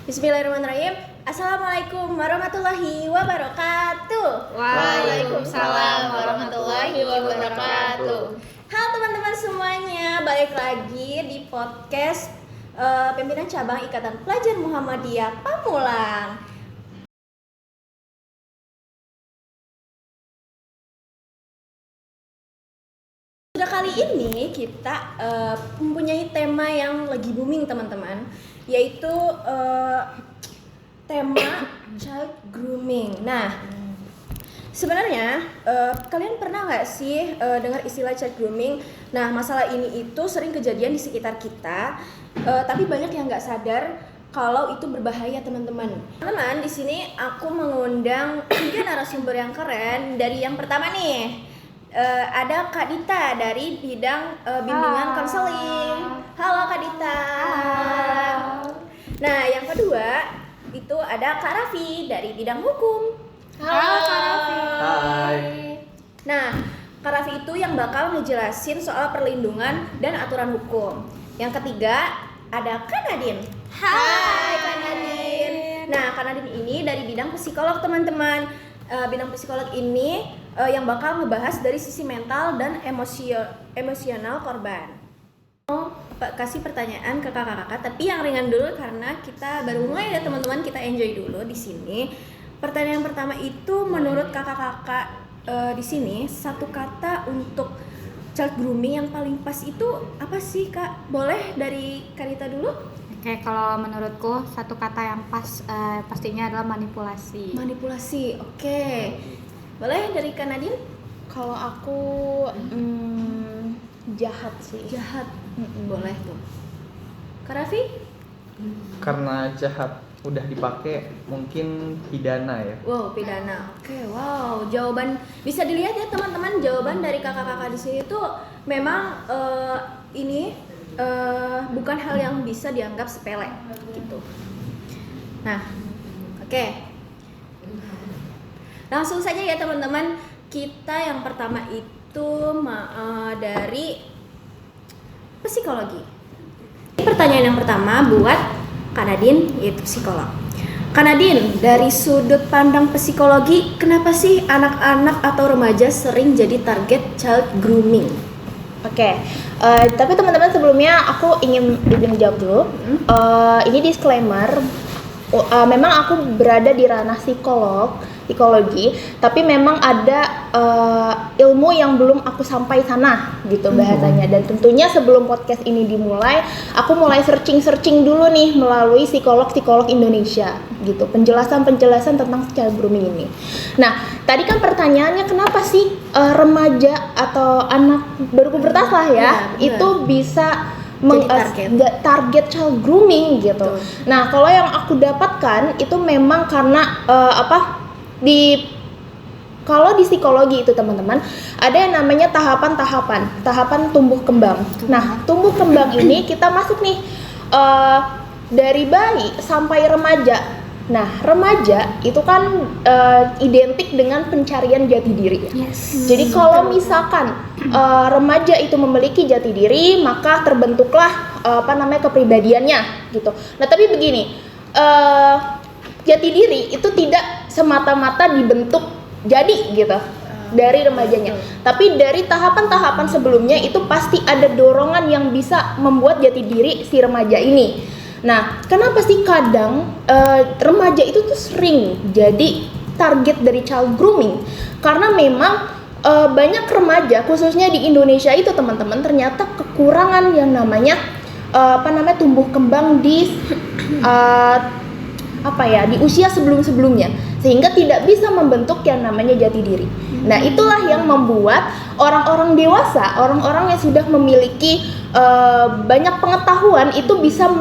Bismillahirrahmanirrahim. Assalamualaikum warahmatullahi wabarakatuh. Waalaikumsalam warahmatullahi wabarakatuh. Halo teman-teman semuanya, balik lagi di podcast Pimpinan Cabang Ikatan Pelajar Muhammadiyah Pamulang. Sudah kali ini kita mempunyai tema yang lagi booming teman-teman, yaitu tema child grooming. Nah, sebenarnya kalian pernah nggak sih dengar istilah child grooming? Nah, masalah ini itu sering kejadian di sekitar kita, tapi banyak yang nggak sadar kalau itu berbahaya teman-teman. Teman-teman, di sini aku mengundang 3 narasumber yang keren. Dari yang pertama nih, ada Kak Dita dari bidang bimbingan konseling. Halo Kak Dita. Nah, yang kedua itu ada Kak Raffi dari bidang hukum. Halo Kak Raffi. Hai. Nah, Kak Raffi itu yang bakal ngejelasin soal perlindungan dan aturan hukum. Yang ketiga ada Kak Nadine. Hai Kak Nadine. Nah, Kak Nadine ini dari bidang psikolog teman-teman. Bidang psikolog ini yang bakal ngebahas dari sisi mental dan emosional korban. Kasih pertanyaan ke kakak-kakak, tapi yang ringan dulu karena kita baru mulai ya teman-teman, kita enjoy dulu di sini. Pertanyaan pertama itu menurut kakak-kakak di sini satu kata untuk child grooming yang paling pas itu apa sih Kak? Boleh dari Karita dulu? Oke, kalau menurutku satu kata yang pas pastinya adalah manipulasi. Manipulasi, oke. Boleh dari Kak Nadine? Kalau aku jahat sih. Jahat, boleh tuh. Kak Raffi? Karena jahat udah dipakai mungkin pidana ya. Wow, pidana. Oke, wow. Jawaban bisa dilihat ya teman-teman, jawaban dari kakak-kakak di sini tuh memang ini bukan hal yang bisa dianggap sepele gitu. Nah, oke. Langsung saja ya teman-teman, kita yang pertama itu dari psikologi. Pertanyaan yang pertama buat Kak Nadine, yaitu psikolog. Kak Nadine, dari sudut pandang psikologi, kenapa sih anak-anak atau remaja sering jadi target child grooming? Oke, tapi teman-teman sebelumnya aku ingin jawab dulu. Ini disclaimer, memang aku berada di ranah psikologi, tapi memang ada ilmu yang belum aku sampai sana gitu bahasanya. Dan tentunya sebelum podcast ini dimulai, aku mulai searching dulu nih melalui psikolog Indonesia gitu, penjelasan tentang child grooming ini. Nah, tadi kan pertanyaannya kenapa sih remaja atau anak baru pubertas lah ya, itu bisa target child grooming gitu. Betul. Nah, kalau yang aku dapatkan itu memang karena kalau di psikologi itu teman-teman ada yang namanya tahapan tumbuh kembang. Nah, tumbuh kembang ini kita masuk nih dari bayi sampai remaja. Nah, remaja itu kan identik dengan pencarian jati diri. Yes. Jadi kalau misalkan remaja itu memiliki jati diri, maka terbentuklah kepribadiannya gitu. Nah, tapi begini, jati diri itu tidak semata-mata dibentuk jadi gitu dari remajanya. Tapi dari tahapan-tahapan sebelumnya itu pasti ada dorongan yang bisa membuat jati diri si remaja ini. Nah, kenapa sih kadang remaja itu tuh sering jadi target dari child grooming? Karena memang banyak remaja khususnya di Indonesia itu teman-teman ternyata kekurangan yang namanya tumbuh kembang di di usia sebelumnya, sehingga tidak bisa membentuk yang namanya jati diri. Nah, itulah yang membuat orang-orang dewasa, orang-orang yang sudah memiliki banyak pengetahuan itu bisa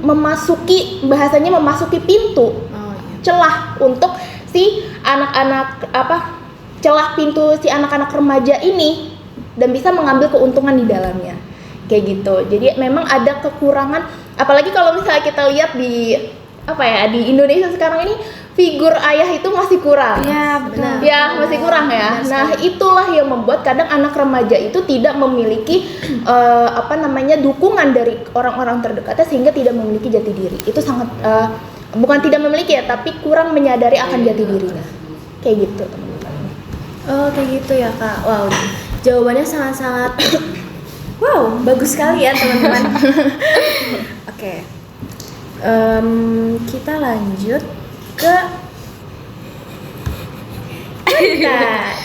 memasuki pintu celah untuk si pintu si anak-anak remaja ini dan bisa mengambil keuntungan di dalamnya kayak gitu. Jadi memang ada kekurangan, apalagi kalau misalnya kita lihat di Indonesia sekarang ini figur ayah itu masih kurang. Iya, benar. Ya, masih kurang ya. Nah, itulah yang membuat kadang anak remaja itu tidak memiliki dukungan dari orang-orang terdekatnya sehingga tidak memiliki jati diri. Itu sangat bukan tidak memiliki ya, tapi kurang menyadari akan jati dirinya. Kayak gitu, teman-teman. Oh, kayak gitu ya, Kak. Wow, jawabannya sangat-sangat wow, bagus sekali ya, teman-teman. Oke. Kita lanjut ke Kadita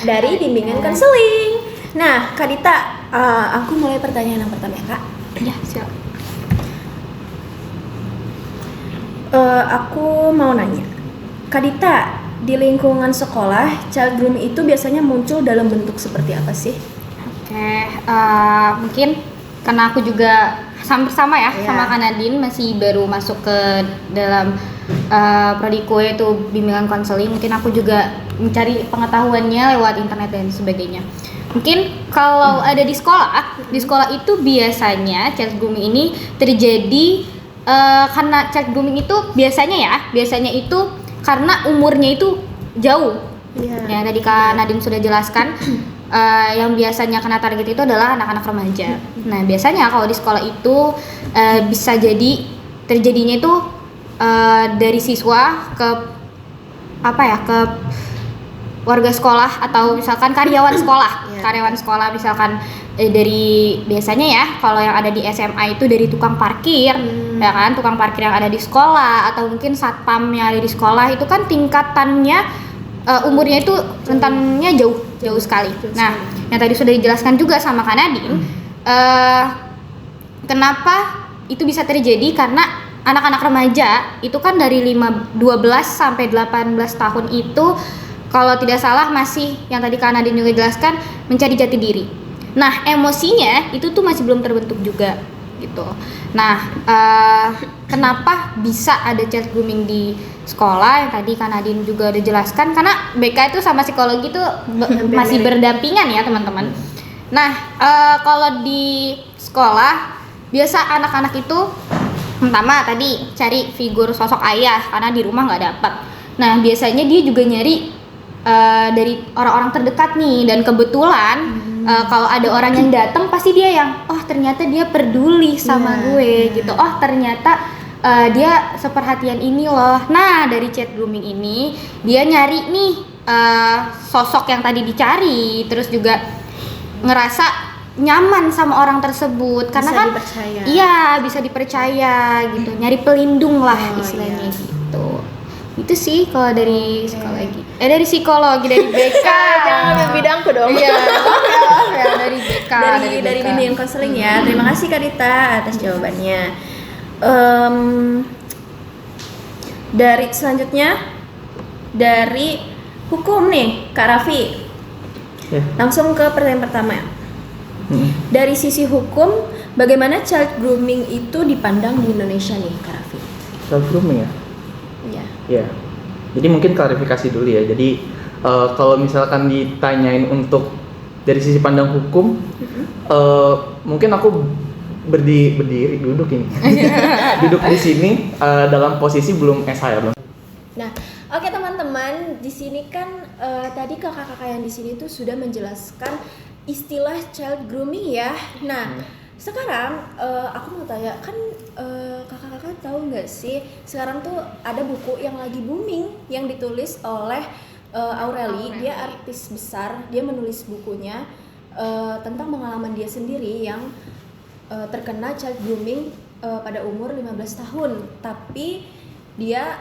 dari bimbingan konseling. Nah, Kadita, aku mulai pertanyaan yang pertama ya, Kak. Ya, siap. Aku mau nanya, Kadita, di lingkungan sekolah, child grooming itu biasanya muncul dalam bentuk seperti apa sih? Oke, mungkin karena aku juga hampir sama ya Iya. sama Kak Nadine, masih baru masuk ke dalam prodiko itu bimbingan konseling. Mungkin aku juga mencari pengetahuannya lewat internet dan sebagainya. Mungkin kalau ada di sekolah itu biasanya child grooming ini terjadi karena child grooming itu biasanya itu karena umurnya itu jauh. Iya. Ya, tadi Kak Nadine sudah jelaskan. Yang biasanya kena target itu adalah anak-anak remaja. Nah, biasanya kalau di sekolah itu bisa jadi terjadinya itu dari siswa ke ke warga sekolah atau misalkan karyawan sekolah. Iya. Karyawan sekolah misalkan dari biasanya ya kalau yang ada di SMA itu dari tukang parkir, ya kan, tukang parkir yang ada di sekolah atau mungkin satpam yang ada di sekolah itu kan tingkatannya umurnya itu rentannya jauh sekali. Nah, yang tadi sudah dijelaskan juga sama Kak Nadine, kenapa itu bisa terjadi karena anak-anak remaja itu kan dari 12 sampai 18 tahun itu kalau tidak salah masih yang tadi Kak Nadine juga jelaskan mencari jati diri. Nah, emosinya itu tuh masih belum terbentuk juga gitu. Nah, kenapa bisa ada child grooming di sekolah yang tadi Kak Nadine juga udah jelaskan, karena BK itu sama psikologi itu masih berdampingan ya teman-teman. Nah, kalau di sekolah biasa anak-anak itu pertama tadi cari figur sosok ayah karena di rumah nggak dapat. Nah, biasanya dia juga nyari dari orang-orang terdekat nih, dan kebetulan kalau ada orang yang datang pasti dia yang ternyata dia peduli sama gue gitu. Ternyata dia seperhatian ini loh. Nah, dari child grooming ini dia nyari nih sosok yang tadi dicari, terus juga ngerasa nyaman sama orang tersebut karena Bisa kan dipercaya. iya bisa dipercaya gitu, nyari pelindung lah istilahnya iya. gitu. Itu sih kalau dari psikologi. Dari psikologi dari BK. Jangan ambil bidangku dong. Iya, ya dari BK. Dari BK. bimbingan konseling ya. Terima kasih Kadita atas jawabannya. Dari selanjutnya dari hukum nih, Kak Raffi. Ya. Langsung ke pertanyaan pertama. Dari sisi hukum, bagaimana child grooming itu dipandang di Indonesia nih, Kak Raffi? Child grooming ya? Iya. Ya. Jadi mungkin klarifikasi dulu ya. Jadi kalau misalkan ditanyain untuk dari sisi pandang hukum, mungkin aku berdiri duduk ini. Duduk di sini dalam posisi belum SH ya, belum. Nah, oke teman-teman, di sini kan tadi kakak-kakak yang di sini tuh sudah menjelaskan istilah child grooming ya. Nah, sekarang aku mau tanya, kan kakak-kakak tahu nggak sih sekarang tuh ada buku yang lagi booming yang ditulis oleh Aureli. Dia artis besar, dia menulis bukunya tentang pengalaman dia sendiri yang terkena child grooming pada umur 15 tahun. Tapi dia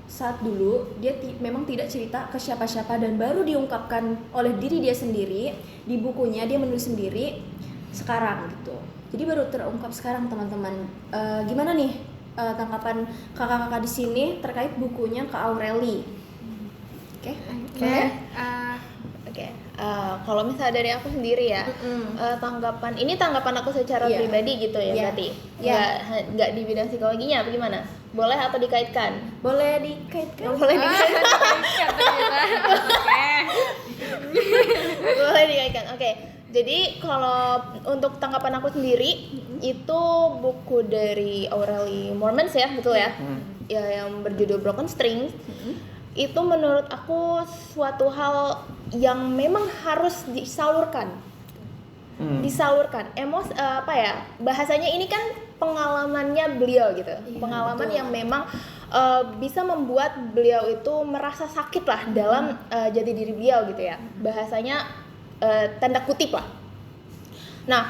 saat dulu dia memang tidak cerita ke siapa-siapa dan baru diungkapkan oleh diri dia sendiri di bukunya. Dia menulis sendiri sekarang gitu. Jadi baru terungkap sekarang teman-teman. Gimana nih tanggapan kakak-kakak di sini terkait bukunya Kak Aureli? Oke. Oke, kalau misalnya dari aku sendiri ya, tanggapan aku secara Iya. pribadi gitu ya, Iya. berarti Iya. nggak di bidang psikologinya, apa gimana? Boleh atau dikaitkan? Boleh dikaitkan? Boleh dikaitkan. Boleh dikaitkan. Oke. Jadi kalau untuk tanggapan aku sendiri itu buku dari Aureli Mormons ya, betul ya? Ya, yang berjudul Broken Strings. Itu menurut aku suatu hal yang memang harus disalurkan. disalurkan apa ya bahasanya, ini kan pengalamannya beliau gitu, pengalaman yang memang bisa membuat beliau itu merasa sakit lah dalam jati diri beliau gitu ya, bahasanya tanda kutip lah. Nah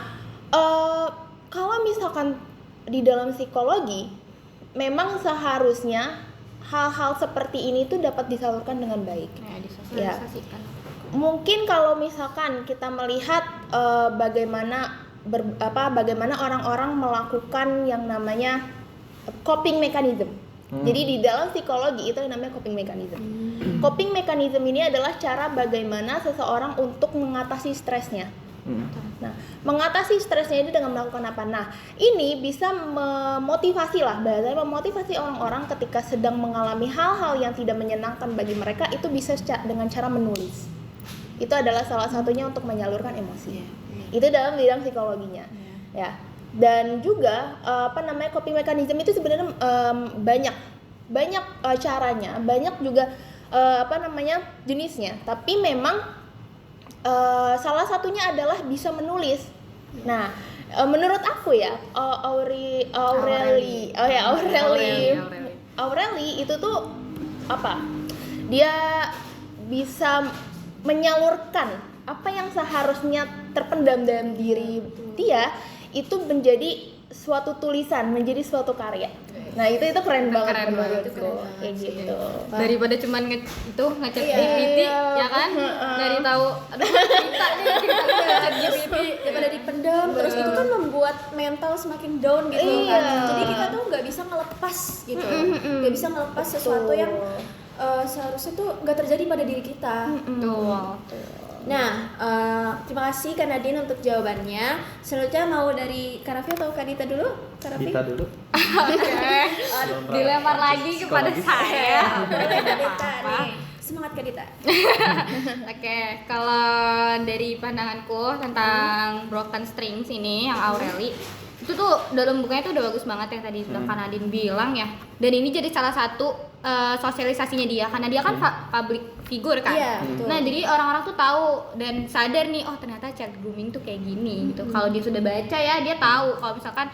kalau misalkan di dalam psikologi memang seharusnya hal-hal seperti ini tuh dapat disalurkan dengan baik. Disosialisasikan. Mungkin kalau misalkan kita melihat bagaimana orang-orang melakukan yang namanya coping mechanism. Jadi di dalam psikologi itu yang namanya coping mechanism. Coping mechanism ini adalah cara bagaimana seseorang untuk mengatasi stresnya. Nah, mengatasi stresnya itu dengan melakukan apa? Nah, ini bisa memotivasi lah, bahasanya memotivasi orang-orang ketika sedang mengalami hal-hal yang tidak menyenangkan bagi mereka, itu bisa dengan cara menulis. Itu adalah salah satunya untuk menyalurkan emosi. Itu dalam bidang psikologinya. Ya. Dan juga coping mechanism itu sebenarnya banyak caranya, banyak juga jenisnya. Tapi memang salah satunya adalah bisa menulis. Nah, menurut aku ya, Aureli itu tuh dia bisa menyalurkan apa yang seharusnya terpendam dalam diri dia itu menjadi suatu tulisan, menjadi suatu karya. Nah, itu keren banget menurutku. Kayak gitu. Daripada cuman ngecek GPT ya kan? Dari tahu cerita GPT daripada dipendam, terus itu kan membuat mental semakin down gitu kan. Jadi kita tuh nggak bisa ngelepas gitu. Nggak bisa ngelepas sesuatu yang seharusnya tuh nggak terjadi pada diri kita. Nah, terima kasih Kak Nadine untuk jawabannya. Selanjutnya mau dari Kak Raffi atau Kak Dita dulu? Kak Raffi? Dita dulu. Dilempar lagi kepada saya. Boleh Kak Dita nih. Semangat Kak Dita. Oke, kalau dari pandanganku tentang Broken Strings ini yang Aureli, itu tuh dalam bukunya tuh udah bagus banget yang tadi sudah Kak Nadine bilang ya. Dan ini jadi salah satu sosialisasinya dia, karena dia kan public figure kan. Iya, betul. Nah, jadi orang-orang tuh tahu dan sadar nih, oh ternyata child grooming tuh kayak gini gitu. Kalau dia sudah baca ya, dia tahu kalau misalkan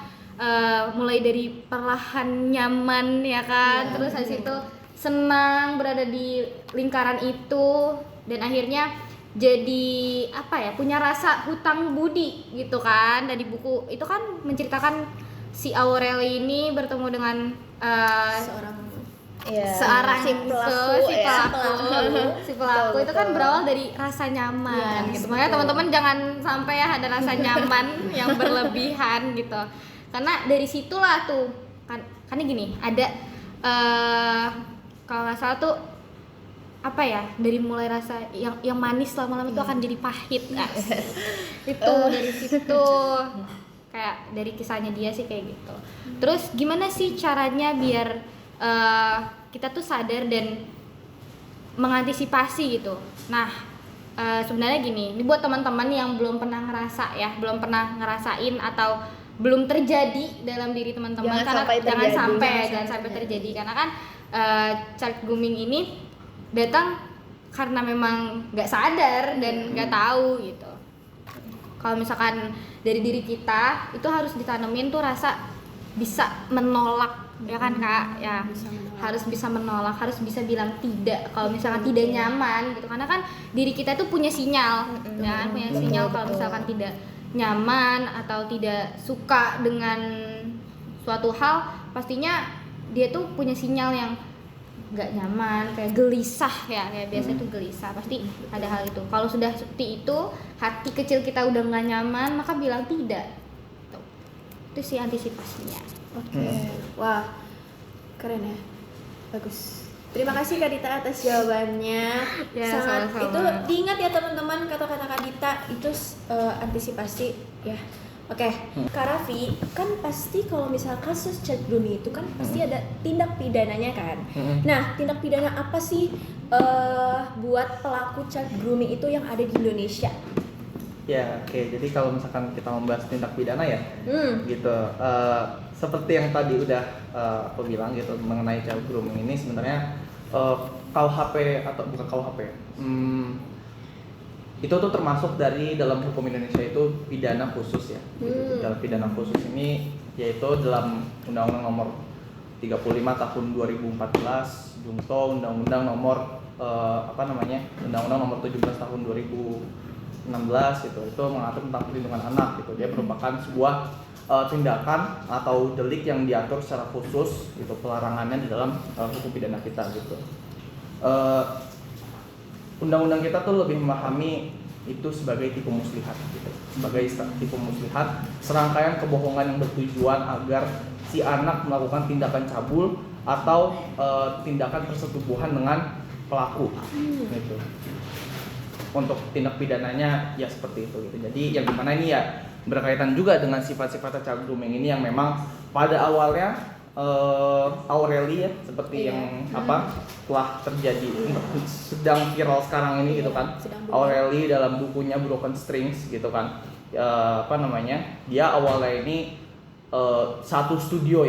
mulai dari perlahan nyaman ya kan, terus habis itu senang berada di lingkaran itu, dan akhirnya jadi punya rasa hutang budi gitu kan. Dan di buku itu kan menceritakan si Aureli ini bertemu dengan seorang si pelaku itu kan berawal dari rasa nyaman gitu. Makanya teman-teman jangan sampai ya ada rasa nyaman yang berlebihan gitu, karena dari situlah tuh karena gini ada kalau nggak salah tuh dari mulai rasa yang manis lama-lama itu akan jadi pahit itu dari situ, kayak dari kisahnya dia sih kayak gitu. Terus gimana sih caranya biar kita tuh sadar dan mengantisipasi gitu. Nah, sebenarnya gini, ini buat teman-teman yang belum pernah ngerasain atau belum terjadi dalam diri teman-teman, jangan sampai terjadi karena kan child grooming ini datang karena memang nggak sadar dan nggak tahu gitu. Kalau misalkan dari diri kita itu harus ditanemin tuh rasa bisa menolak, ya kan Kak? Ya, harus bisa menolak, harus bisa bilang tidak kalau misalkan tidak nyaman gitu. Karena kan diri kita tuh punya sinyal, ya kan? Punya sinyal kalau misalkan tidak nyaman atau tidak suka dengan suatu hal, pastinya dia tuh punya sinyal yang nggak nyaman, kayak gelisah ya, kayak biasa tuh gelisah, pasti ada hal itu. Kalau sudah seperti itu, hati kecil kita udah nggak nyaman, maka bilang tidak. Itu sih antisipasinya. Oke. Wah, keren ya, bagus. Terima kasih Kak Dita atas jawabannya. Ya, Sangat sama-sama. itu diingat ya teman-teman, kata-kata Kak Dita itu antisipasi ya. Oke, Kak Raffi, kan pasti kalau misal kasus child grooming itu kan pasti ada tindak pidananya kan. Nah, tindak pidana apa sih buat pelaku child grooming itu yang ada di Indonesia? Ya, oke. Jadi kalau misalkan kita membahas tindak pidana ya, gitu. Seperti yang tadi udah aku bilang gitu mengenai child grooming ini sebenarnya KUHP atau bukan KUHP, itu tuh termasuk dari dalam hukum Indonesia itu pidana khusus ya. Gitu. Dalam pidana khusus ini yaitu dalam Undang-Undang Nomor 35 Tahun 2014, Junto Undang-Undang Nomor Undang-Undang Nomor 17 Tahun 2016 gitu. Itu mengatur tentang perlindungan anak gitu. Dia merupakan sebuah tindakan atau delik yang diatur secara khusus itu pelarangannya di dalam hukum pidana kita gitu. Undang-undang kita tuh lebih memahami itu sebagai tipu muslihat gitu. Sebagai tipu muslihat, serangkaian kebohongan yang bertujuan agar si anak melakukan tindakan cabul atau tindakan persetubuhan dengan pelaku gitu. Untuk tindak pidananya ya seperti itu gitu. Jadi yang dimana ini ya berkaitan juga dengan sifat-sifat child grooming ini yang memang pada awalnya Aureli ya seperti yang telah terjadi sedang viral sekarang ini gitu kan. Aureli dalam bukunya Broken Strings gitu kan. Dia awalnya ini satu studio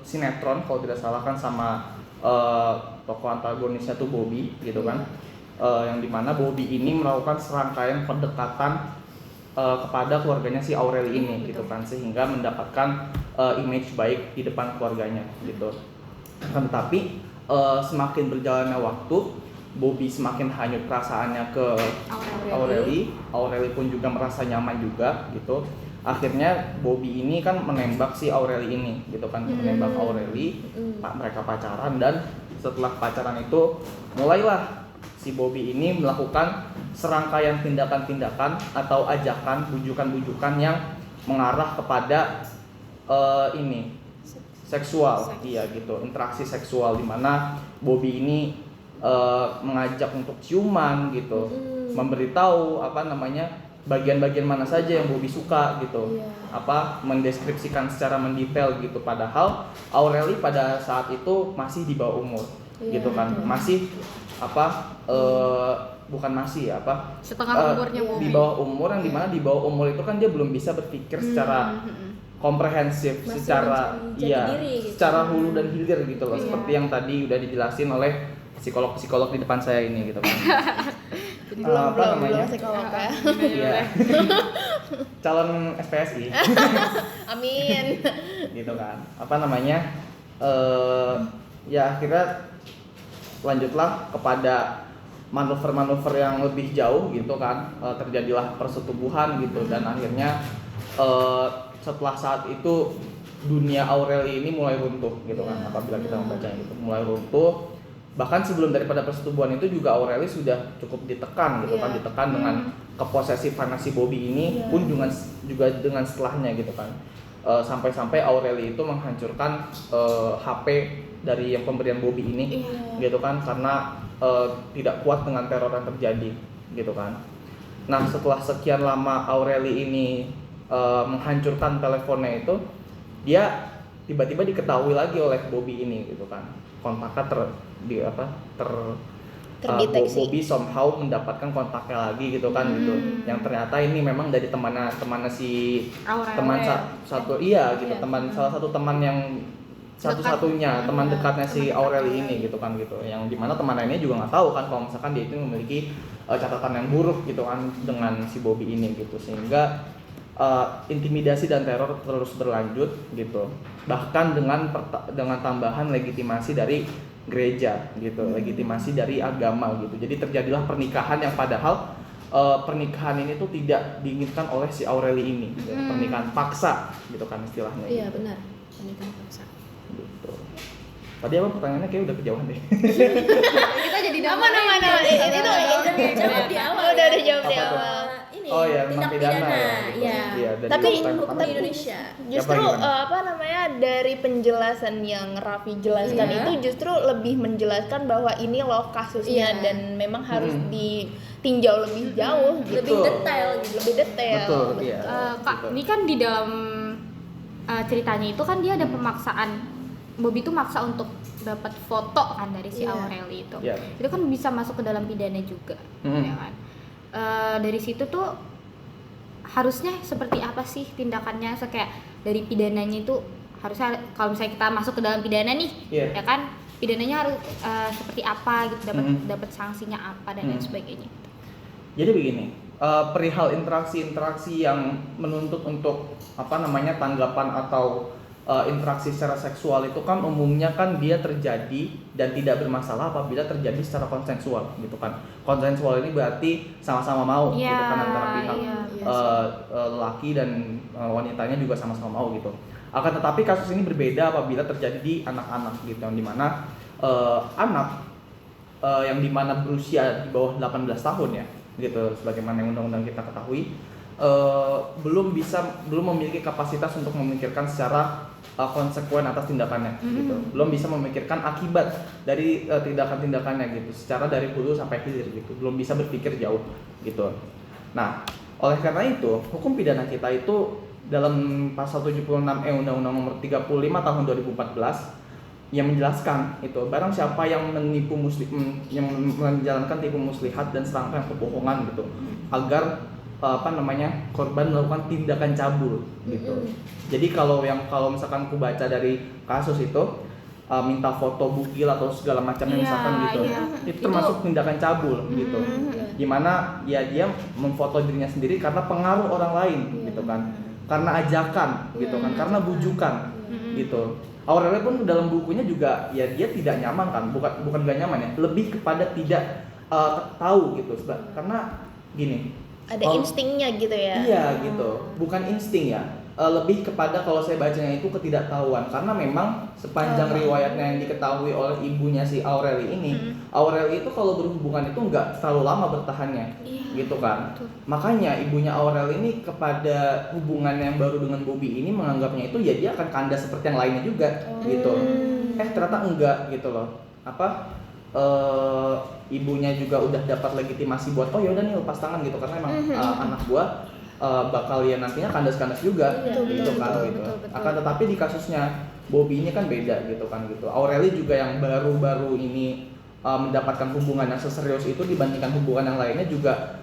sinetron kalau tidak salah kan sama tokoh antagonisnya tuh Bobby gitu kan. Yang dimana Bobby ini melakukan serangkaian pendekatan kepada keluarganya si Aureli ini gitu kan, sehingga mendapatkan image baik di depan keluarganya gitu. Tetapi semakin berjalannya waktu, Bobby semakin hanyut perasaannya ke Aureli pun juga merasa nyaman juga gitu. Akhirnya Bobby ini kan menembak si Aureli ini gitu kan, menembak Aureli, mereka pacaran dan setelah pacaran itu mulailah si Bobby ini melakukan serangkaian tindakan-tindakan atau ajakan, bujukan-bujukan yang mengarah kepada seksual, iya gitu, interaksi seksual di mana Bobby ini mengajak untuk ciuman gitu, memberitahu bagian-bagian mana saja yang Bobby suka gitu, mendeskripsikan secara mendetail gitu. Padahal Aureli pada saat itu masih di bawah umur, gitu kan, masih setengah umurnya di bawah umur, yang dimana di bawah umur itu kan dia belum bisa berpikir secara komprehensif, masih secara hulu dan hilir gitu loh, seperti yang tadi udah dijelasin oleh psikolog di depan saya ini gitu kan. Jadi belum psikolog ya. Iya. Calon SPSI. Amin. Gitu kan. Ya akhirnya lanjutlah kepada manuver-manuver yang lebih jauh gitu kan. Terjadilah persetubuhan gitu dan akhirnya setelah saat itu dunia Aureli ini mulai runtuh gitu kan, apabila kita membacanya gitu, mulai runtuh. Bahkan sebelum daripada persetubuhan itu juga Aureli sudah cukup ditekan gitu kan, ditekan dengan keposesifan si Bobby ini pun juga dengan setelahnya gitu kan. Sampai-sampai Aureli itu menghancurkan HP dari yang pemberian Bobby ini gitu kan, karena tidak kuat dengan teror yang terjadi gitu kan. Nah, setelah sekian lama Aureli ini menghancurkan teleponnya itu, dia tiba-tiba diketahui lagi oleh Bobby ini gitu kan. Kontaknya terdeteksi. Bobby somehow mendapatkan kontaknya lagi gitu kan gitu. Yang ternyata ini memang dari temannya si salah satu teman yang satu-satunya teman dekatnya si Aureli ini gitu kan gitu. Yang dimana teman lainnya juga nggak tahu kan kalau misalkan dia itu memiliki catatan yang buruk gitu kan dengan si Bobby ini gitu, sehingga intimidasi dan teror terus berlanjut gitu, bahkan dengan tambahan legitimasi dari gereja gitu, legitimasi dari agama gitu. Jadi terjadilah pernikahan yang padahal pernikahan ini tuh tidak diinginkan oleh si Aureli ini gitu. Pernikahan paksa gitu kan istilahnya. Iya gitu. benar, pernikahan paksa Gitu. Tadi apa pertanyaannya kayak udah kejauhan deh. Kita jadi Nama itu jawab di awal. udah jawab di Apa tuh? awal. Ini Oh ya, tindak tentang pidana ya. pidana. Iya. Iya, dan Tapi juga Hukum di Indonesia. Justru gimana? dari penjelasan yang Raffi jelaskan Iya. itu justru lebih menjelaskan bahwa ini loh kasusnya Iya. dan memang harus ditinjau lebih jauh, Lebih Betul. detail gitu. lebih detail. Betul, iya. Kak, Gitu. ini kan di dalam ceritanya itu kan dia ada pemaksaan. Bobby itu maksa untuk dapat foto kan dari si Iya. Aureli itu. Iya. Itu kan bisa masuk ke dalam pidana juga, ya kan. Dari situ tuh harusnya seperti apa sih tindakannya? Kayak dari pidananya itu harusnya kalau misalnya kita masuk ke dalam pidana nih, Iya. ya kan, pidananya harus seperti apa gitu, dapat sanksinya apa dan lain sebagainya. Jadi begini, perihal interaksi-interaksi yang menuntut untuk tanggapan atau interaksi secara seksual itu kan umumnya kan dia terjadi dan tidak bermasalah apabila terjadi secara konsensual gitu kan. Konsensual ini berarti sama-sama mau gitu kan antara pihak lelaki dan wanitanya juga sama-sama mau gitu. Akan tetapi kasus ini berbeda apabila terjadi di anak-anak gitu, yang dimana anak yang dimana berusia di bawah 18 tahun ya gitu, sebagaimana yang undang-undang kita ketahui belum memiliki kapasitas untuk memikirkan secara konsekuen atas tindakannya gitu, belum bisa memikirkan akibat dari tindakan-tindakannya gitu, secara dari hulu sampai hilir gitu, belum bisa berpikir jauh gitu. Nah, oleh karena itu hukum pidana kita itu dalam pasal 76E Undang-Undang Nomor 35 Tahun 2014 yang menjelaskan itu barang siapa yang menipu yang menjalankan tipu muslihat dan serangkaian kebohongan gitu agar korban melakukan tindakan cabul gitu. Jadi kalau misalkan aku baca dari kasus itu minta foto bukil atau segala macamnya misalkan gitu, itu termasuk tindakan cabul gitu. Dimana ya dia memfoto dirinya sendiri karena pengaruh orang lain gitu kan, karena ajakan gitu kan, karena bujukan gitu. Aureli pun dalam bukunya juga ya dia tidak nyaman kan, bukan gak nyaman ya, lebih kepada tidak tahu gitu, karena gini. Ada instingnya gitu ya. Iya gitu, bukan insting ya, lebih kepada kalau saya bacanya itu ketidaktahuan, karena memang sepanjang riwayatnya yang diketahui oleh ibunya si Aureli ini, Aureli itu kalau berhubungan itu nggak terlalu lama bertahannya, gitu kan. Makanya ibunya Aureli ini kepada hubungan yang baru dengan Bobby ini menganggapnya itu ya dia akan kandas seperti yang lainnya juga, gitu. Ternyata enggak gitu loh. Ibunya juga udah dapat legitimasi buat yaudah nih lepas tangan gitu, karena emang anak gua bakal ya nantinya kandas-kandas juga gitu kan gitu. Akan tetapi di kasusnya Bobby ini kan beda gitu kan gitu. Aureli juga yang baru-baru ini mendapatkan hubungan yang seserius itu dibandingkan hubungan yang lainnya juga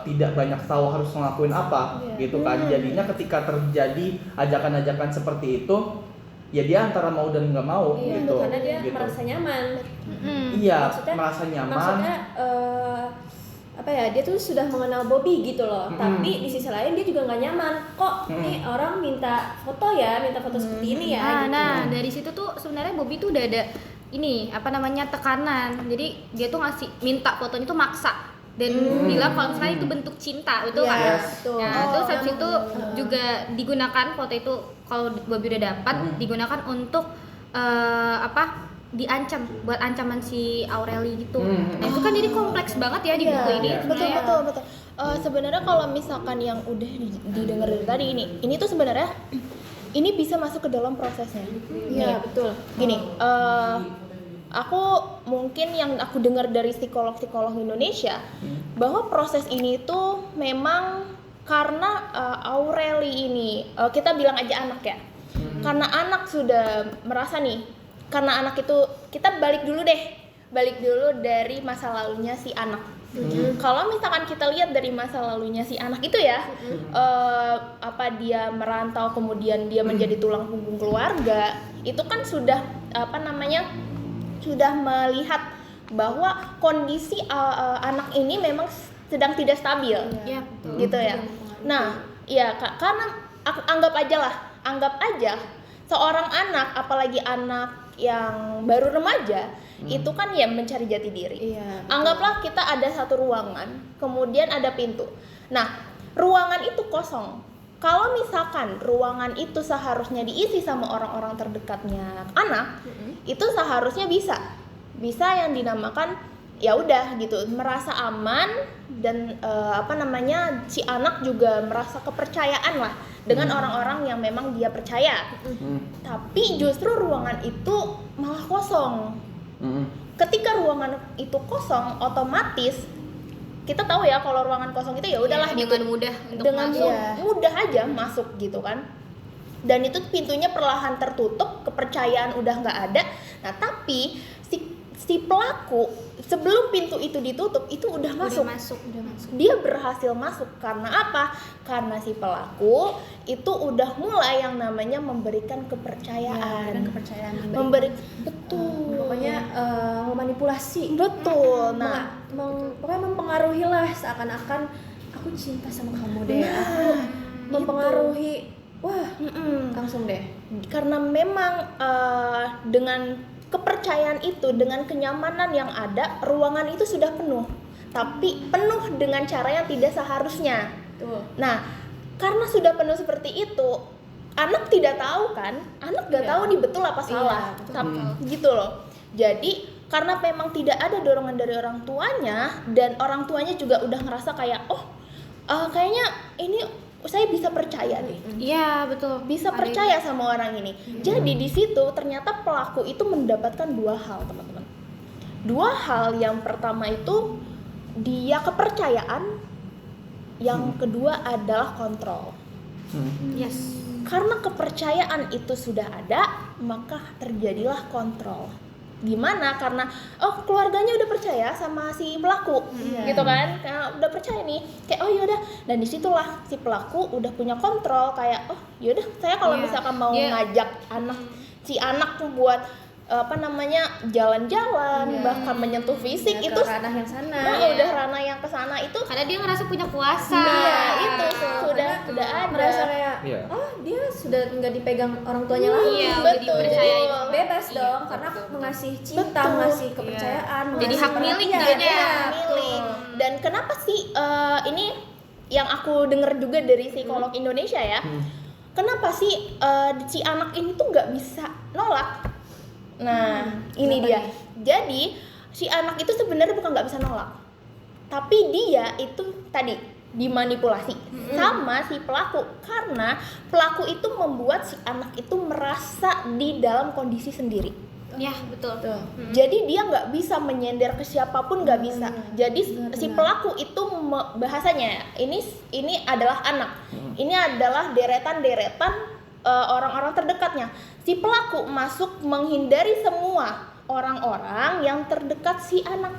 tidak banyak tahu harus ngelakuin apa gitu kan. Jadinya ketika terjadi ajakan-ajakan seperti itu ya dia antara mau dan nggak mau gitu. Karena dia gitu. merasa nyaman. Iya, merasa nyaman. Maksudnya dia tuh sudah mengenal Bobby gitu loh. Tapi di sisi lain dia juga nggak nyaman. Kok nih orang minta foto seperti ini ya. Gitu. Nah dari situ tuh sebenarnya Bobby tuh udah ada tekanan. Jadi dia tuh minta fotonya tuh maksa dan bilang kalau misalnya itu bentuk cinta, betul kan? Betul. Nah, terus habis itu juga digunakan foto itu kalau Bobby udah dapat digunakan untuk diancam buat ancaman si Aureli gitu. Nah, itu kan jadi kompleks banget ya di buku ini. Betul. Sebenarnya kalau misalkan yang udah didengar dari tadi ini tuh sebenarnya ini bisa masuk ke dalam prosesnya. Iya, betul. Gini, aku mungkin yang aku dengar dari psikolog-psikolog Indonesia bahwa proses ini tuh memang karena Aureli ini kita bilang aja anak ya, karena anak sudah merasa nih, karena anak itu kita balik dulu dari masa lalunya si anak. Kalau misalkan kita lihat dari masa lalunya si anak itu ya, dia merantau kemudian dia menjadi tulang punggung keluarga, itu kan sudah sudah melihat bahwa kondisi anak ini memang sedang tidak stabil, gitu ya. Nah, ya karena anggap aja seorang anak, apalagi anak yang baru remaja, itu kan ya mencari jati diri. Anggaplah kita ada satu ruangan, kemudian ada pintu. Nah, ruangan itu kosong. Kalau misalkan ruangan itu seharusnya diisi sama orang-orang terdekatnya anak, itu seharusnya bisa yang dinamakan ya udah gitu, merasa aman dan si anak juga merasa kepercayaan lah dengan orang-orang yang memang dia percaya. Tapi justru ruangan itu malah kosong. Ketika ruangan itu kosong, otomatis kita tahu ya kalau ruangan kosong itu ya udahlah dengan mudah untuk dengan masuk. mudah aja masuk gitu kan. Dan itu pintunya perlahan tertutup, kepercayaan udah nggak ada. Nah, tapi si pelaku sebelum pintu itu ditutup itu udah masuk. Udah masuk. Dia berhasil masuk karena apa? Karena si pelaku itu udah mulai yang namanya memberikan kepercayaan. dan kepercayaan Betul. pokoknya memanipulasi. Betul. Nah, Pokoknya mempengaruhi lah, seakan-akan aku cinta sama kamu deh. Nah, Aku mempengaruhi. Wah, mm-mm. langsung deh. Karena memang dengan kepercayaan itu, dengan kenyamanan yang ada, ruangan itu sudah penuh. Tapi penuh dengan cara yang tidak seharusnya. Tuh. Nah, karena sudah penuh seperti itu, anak tidak tahu kan? Anak gak Iya. tahu nih betul apa Iya, salah. betul. Tapi gitu loh. Jadi karena memang tidak ada dorongan dari orang tuanya, dan orang tuanya juga udah ngerasa kayak kayaknya ini saya bisa percaya nih, Iya, betul. bisa Ada percaya sama orang ini. Jadi di situ ternyata pelaku itu mendapatkan dua hal, teman-teman. Dua hal, yang pertama itu dia kepercayaan, yang kedua adalah kontrol. Yes. Karena kepercayaan itu sudah ada, maka terjadilah kontrol. Gimana? Karena keluarganya udah percaya sama si pelaku, gitu kan? Karena udah percaya nih, kayak yaudah. Dan disitulah si pelaku udah punya kontrol, kayak yaudah, saya kalau Iya. misalkan mau Dia- ngajak si anak tuh buat jalan-jalan, bahkan menyentuh fisik, Ya, itu ke ranah yang sana. udah ranah yang kesana itu. Karena dia ngerasa punya kuasa. Nah, itu Karena sudah ada. merasa kayak Iya. dia sudah nggak dipegang orang tuanya lagi. Iya, betul. udah dipercayain. Bebas Iya, dong, betul, karena betul. mengasih cinta, Betul. mengasih kepercayaan, Jadi mengasih hak milik perhatian. jadinya. Iya, Milik. betul. Dan kenapa sih ini yang aku dengar juga dari psikolog Indonesia ya? Kenapa sih si anak ini tuh nggak bisa nolak? Nah, ini dia. Jadi si anak itu sebenarnya bukan nggak bisa nolak, tapi dia itu tadi dimanipulasi sama si pelaku, karena pelaku itu membuat si anak itu merasa di dalam kondisi sendiri. Ya, betul. Tuh. Jadi dia nggak bisa menyender ke siapapun, nggak bisa. Jadi si pelaku itu bahasanya ini adalah anak. Ini adalah deretan orang-orang terdekatnya. Si pelaku masuk menghindari semua orang-orang yang terdekat si anak,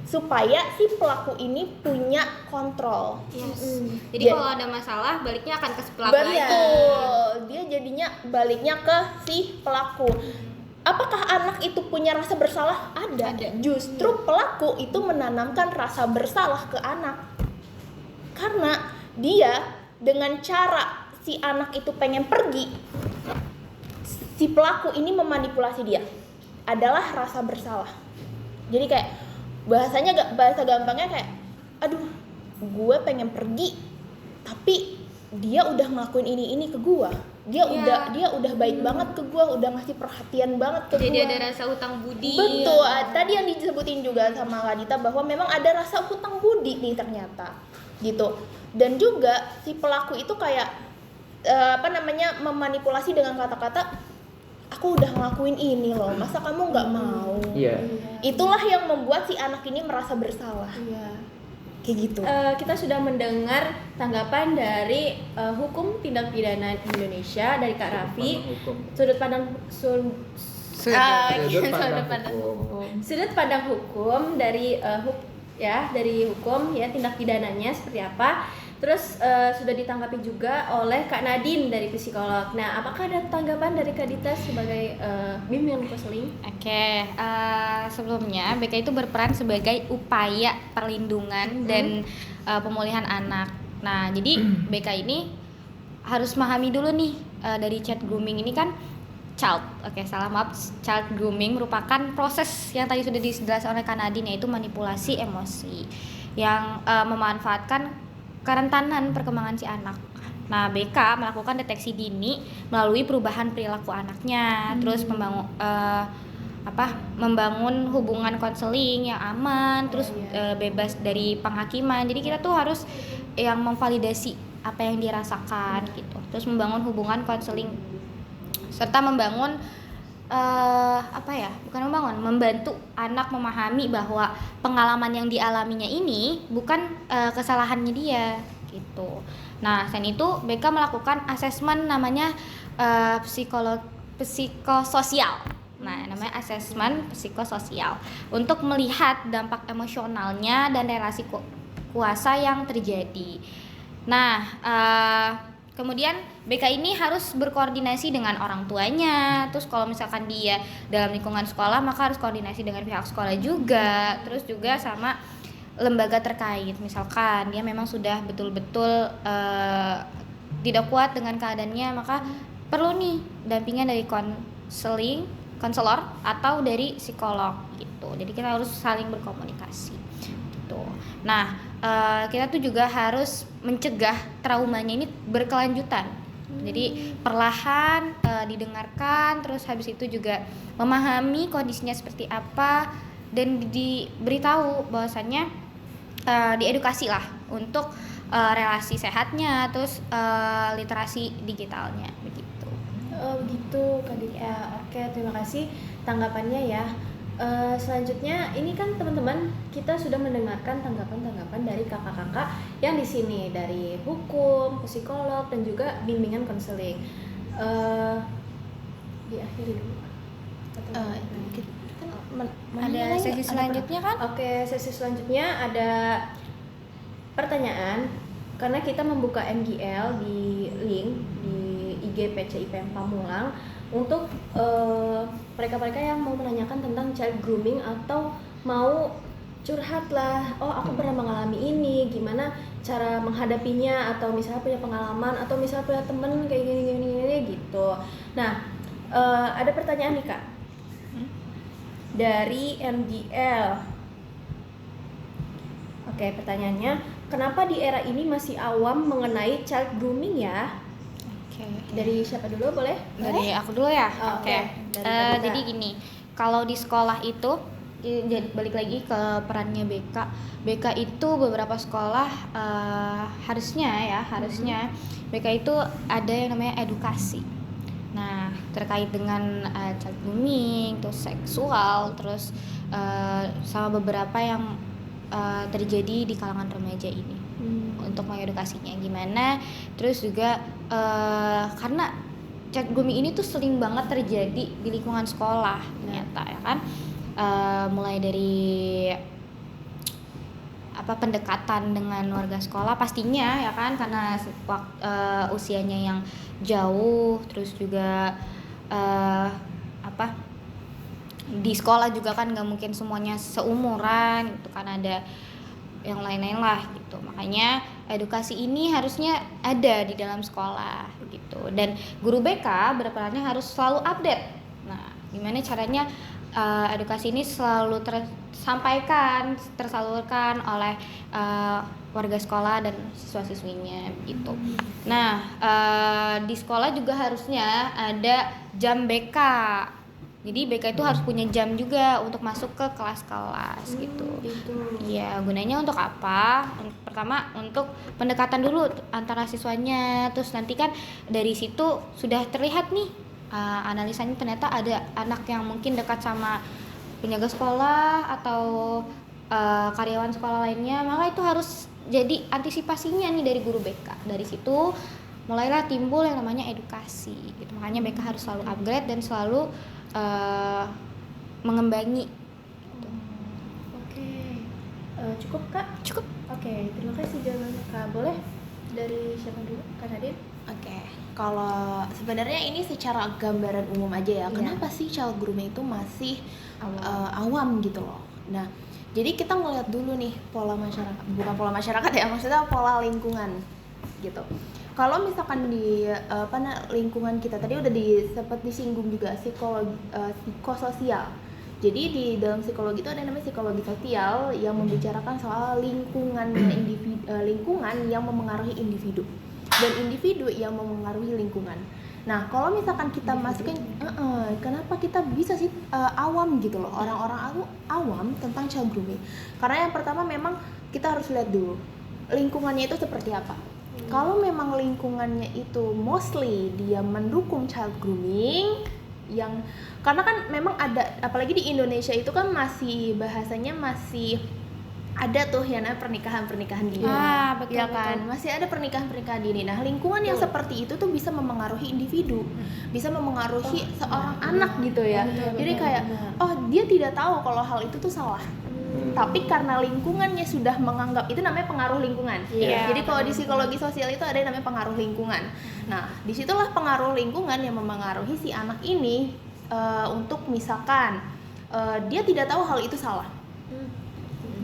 supaya si pelaku ini punya kontrol. Yes. Jadi Jadi- kalau ada masalah, baliknya akan ke si pelaku lagi. Betul. Dia jadinya baliknya ke si pelaku. Apakah anak itu punya rasa bersalah? Ada. Justru pelaku itu menanamkan rasa bersalah ke anak. Karena dia dengan cara si anak itu pengen pergi, si pelaku ini memanipulasi dia. Adalah rasa bersalah. Jadi kayak bahasa gampangnya kayak, aduh, gue pengen pergi, tapi dia udah ngelakuin ini ke gue. Dia udah baik banget ke gue, udah ngasih perhatian banget ke gue. Jadi ada rasa hutang budi. Betul, tadi yang disebutin juga sama Kak Dita bahwa memang ada rasa hutang budi nih ternyata, gitu. Dan juga si pelaku itu kayak memanipulasi dengan kata-kata, aku udah ngelakuin ini loh, masa kamu nggak mau? Iya. Itulah yang membuat si anak ini merasa bersalah, Iya. kayak gitu. Kita sudah mendengar tanggapan dari hukum tindak pidana Indonesia dari Kak Raffi. Sudut pandang sudut pandang hukum dari dari hukum ya, tindak pidananya seperti apa. Terus sudah ditanggapi juga oleh Kak Nadine dari psikolog. Nah, apakah ada tanggapan dari Kak Dita sebagai bimbingan konseling? Oke, sebelumnya BK itu berperan sebagai upaya perlindungan dan pemulihan anak. Nah, jadi BK ini harus memahami dulu nih dari chat grooming ini kan child grooming merupakan proses yang tadi sudah dijelaskan oleh Kak Nadine, yaitu manipulasi emosi yang memanfaatkan kerentanan perkembangan si anak. Nah, BK melakukan deteksi dini melalui perubahan perilaku anaknya, terus membangun hubungan konseling yang aman, terus bebas dari penghakiman. Jadi kita tuh harus yang memvalidasi apa yang dirasakan gitu. Terus membangun hubungan konseling serta membangun membantu anak memahami bahwa pengalaman yang dialaminya ini bukan kesalahannya dia gitu. Nah, selain itu BK melakukan asesmen namanya psikososial. Nah, namanya asesmen psikososial untuk melihat dampak emosionalnya dan relasi kuasa yang terjadi. Nah, kemudian BK ini harus berkoordinasi dengan orang tuanya. Terus kalau misalkan dia dalam lingkungan sekolah, maka harus koordinasi dengan pihak sekolah juga. Terus juga sama lembaga terkait. Misalkan dia memang sudah betul-betul tidak kuat dengan keadaannya, maka perlu nih dampingan dari konselor atau dari psikolog gitu. Jadi kita harus saling berkomunikasi gitu. Nah, kita tuh juga harus mencegah traumanya ini berkelanjutan. Jadi perlahan didengarkan, terus habis itu juga memahami kondisinya seperti apa dan diberitahu bahwasannya diedukasi lah untuk relasi sehatnya, terus literasi digitalnya begitu. Begitu Kak Dika. Oke, terima kasih tanggapannya ya. Selanjutnya ini kan teman-teman kita sudah mendengarkan tanggapan-tanggapan dari kakak-kakak yang di sini dari hukum, psikolog dan juga bimbingan konseling. Diakhiri dulu. Ada sesi selanjutnya kan? Oke, sesi selanjutnya ada pertanyaan karena kita membuka MGL di link di IG PCIPM Pamulang untuk mereka-mereka yang mau menanyakan tentang child grooming atau mau curhat lah, oh aku pernah mengalami ini, gimana cara menghadapinya, atau misalnya punya pengalaman atau misalnya punya temen kayak gini gitu. Nah, ada pertanyaan nih Kak dari MGL. Oke, pertanyaannya, kenapa di era ini masih awam mengenai child grooming ya? Oke. Dari siapa dulu boleh? Dari aku dulu ya. Oh, Oke. oke. Dari Kak Dika. Jadi gini, kalau di sekolah itu balik lagi ke perannya BK. BK itu beberapa sekolah harusnya BK itu ada yang namanya edukasi. Nah, terkait dengan child grooming, terus seksual, terus sama beberapa yang terjadi di kalangan remaja ini. Untuk mengedukasinya gimana, terus juga karena child grooming ini tuh sering banget terjadi di lingkungan sekolah ternyata ya kan, mulai dari pendekatan dengan warga sekolah pastinya ya kan, karena usianya yang jauh, terus juga di sekolah juga kan nggak mungkin semuanya seumuran gitu kan, ada yang lain-lain lah gitu. Makanya edukasi ini harusnya ada di dalam sekolah gitu, dan guru BK berperannya harus selalu update. Nah, gimana caranya edukasi ini selalu tersalurkan oleh warga sekolah dan siswa-siswinya gitu. Nah, di sekolah juga harusnya ada jam BK. Jadi BK itu harus punya jam juga untuk masuk ke kelas-kelas gitu. Iya, gunanya untuk apa? Pertama untuk pendekatan dulu antara siswanya, terus nanti kan dari situ sudah terlihat nih analisanya, ternyata ada anak yang mungkin dekat sama penjaga sekolah atau karyawan sekolah lainnya, maka itu harus jadi antisipasinya nih dari guru BK. Dari situ mulailah timbul yang namanya edukasi gitu. Makanya BK harus selalu upgrade dan selalu mengembangi gitu. Oke. Cukup Kak? Cukup. Oke, terima kasih jawabannya Kak. Boleh dari siapa dulu? Kak Nadine? Oke, kalau sebenarnya ini secara gambaran umum aja ya. Iya. Kenapa sih child grooming itu masih Awam. awam gitu loh. Nah, jadi kita ngeliat dulu nih pola masyarakat, bukan pola masyarakat ya, maksudnya pola lingkungan gitu. Kalau misalkan di lingkungan kita tadi udah sempat disinggung juga psikososial. Jadi di dalam psikologi itu ada namanya psikologi sosial yang membicarakan soal lingkungan yang memengaruhi individu dan individu yang memengaruhi lingkungan. Nah, kalau misalkan kita masukin, kenapa kita bisa sih awam gitu loh, orang-orang awam tentang child grooming? Karena yang pertama memang kita harus lihat dulu lingkungannya itu seperti apa. Kalau memang lingkungannya itu mostly dia mendukung child grooming, karena kan memang ada, apalagi di Indonesia itu kan masih bahasanya masih ada tuh yang namanya pernikahan dini. Betul, Ya kan, betul. masih ada pernikahan dini. Nah, lingkungan yang seperti itu tuh bisa memengaruhi individu, bisa memengaruhi seorang anak gitu ya. Jadi kayak, oh dia tidak tahu kalau hal itu tuh salah. Tapi karena lingkungannya sudah menganggap, itu namanya pengaruh lingkungan. Iya. Jadi kalau di psikologi sosial itu ada yang namanya pengaruh lingkungan. Nah, disitulah pengaruh lingkungan yang memengaruhi si anak ini untuk misalkan dia tidak tahu hal itu salah.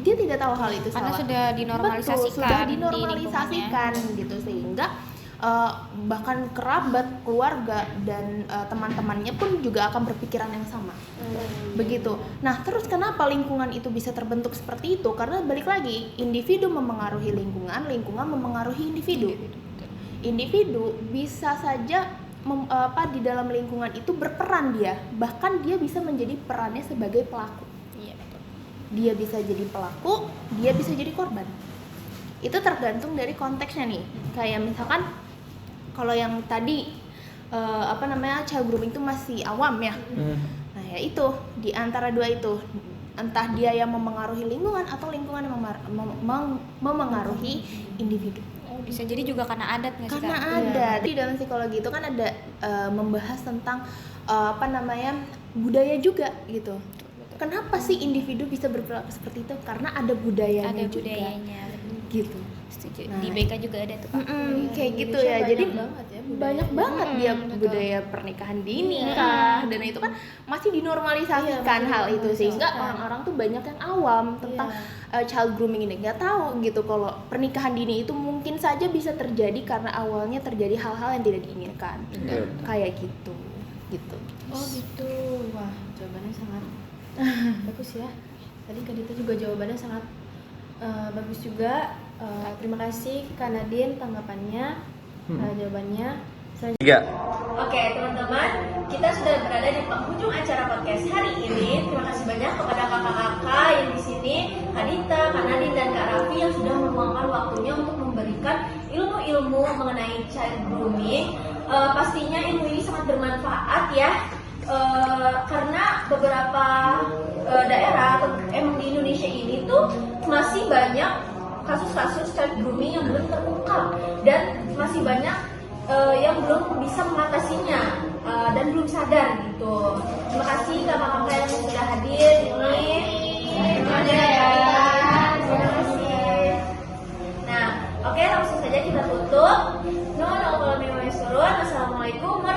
Dia tidak tahu hal itu Karena salah. sudah dinormalisasikan. Betul, sudah di dinormalisasikan gitu, sehingga bahkan kerabat, keluarga dan teman-temannya pun juga akan berpikiran yang sama. Begitu. Nah, terus kenapa lingkungan itu bisa terbentuk seperti itu? Karena balik lagi, individu memengaruhi lingkungan, lingkungan memengaruhi individu. Individu bisa saja di dalam lingkungan itu berperan dia, bahkan dia bisa menjadi perannya sebagai pelaku. Iya, betul. Dia bisa jadi pelaku, dia bisa jadi korban. Itu tergantung dari konteksnya nih. Kayak misalkan kalau yang tadi child grooming itu masih awam ya. Nah, ya itu di antara dua itu, entah dia yang memengaruhi lingkungan atau lingkungan yang memengaruhi individu. Bisa jadi juga karena adat nggak sih, Karena Kak? ada di dalam psikologi itu kan ada membahas tentang budaya juga gitu. Kenapa sih individu bisa berperilaku seperti itu? Karena ada budayanya Ada juga. budayanya. Gitu. Setuju. Nah, Di BK juga ada tuh, Kak. Kayak gitu ya. Jadi banyak banget dia betul. budaya pernikahan dini kah, dan itu kan masih dinormalisasikan hal itu, sehingga orang-orang tuh banyak yang awam tentang child grooming ini, nggak tahu gitu kalau pernikahan dini itu mungkin saja bisa terjadi karena awalnya terjadi hal-hal yang tidak diinginkan. Kayak gitu. Oh gitu. Wah, jawabannya sangat bagus ya. Tadi Kak Dita juga jawabannya sangat bagus juga. Terima kasih Kak Nadine tanggapannya, jawabannya. Oke teman-teman, kita sudah berada di penghujung acara podcast hari ini. Terima kasih banyak kepada kakak-kakak yang di sini, Kak Dita, Kak Nadine, dan Kak Raffi yang sudah meluangkan waktunya untuk memberikan ilmu-ilmu mengenai child grooming. Pastinya ilmu ini sangat bermanfaat ya. Karena beberapa daerah emang di Indonesia ini tuh masih banyak kasus-kasus child grooming yang belum terungkap dan masih banyak yang belum bisa mengatasinya dan belum sadar gitu. Terima kasih kakak-kakak yang sudah hadir ini. Terima kasih. Nah, oke langsung saja kita tutup. Assalamualaikum warahmatullahi wabarakatuh.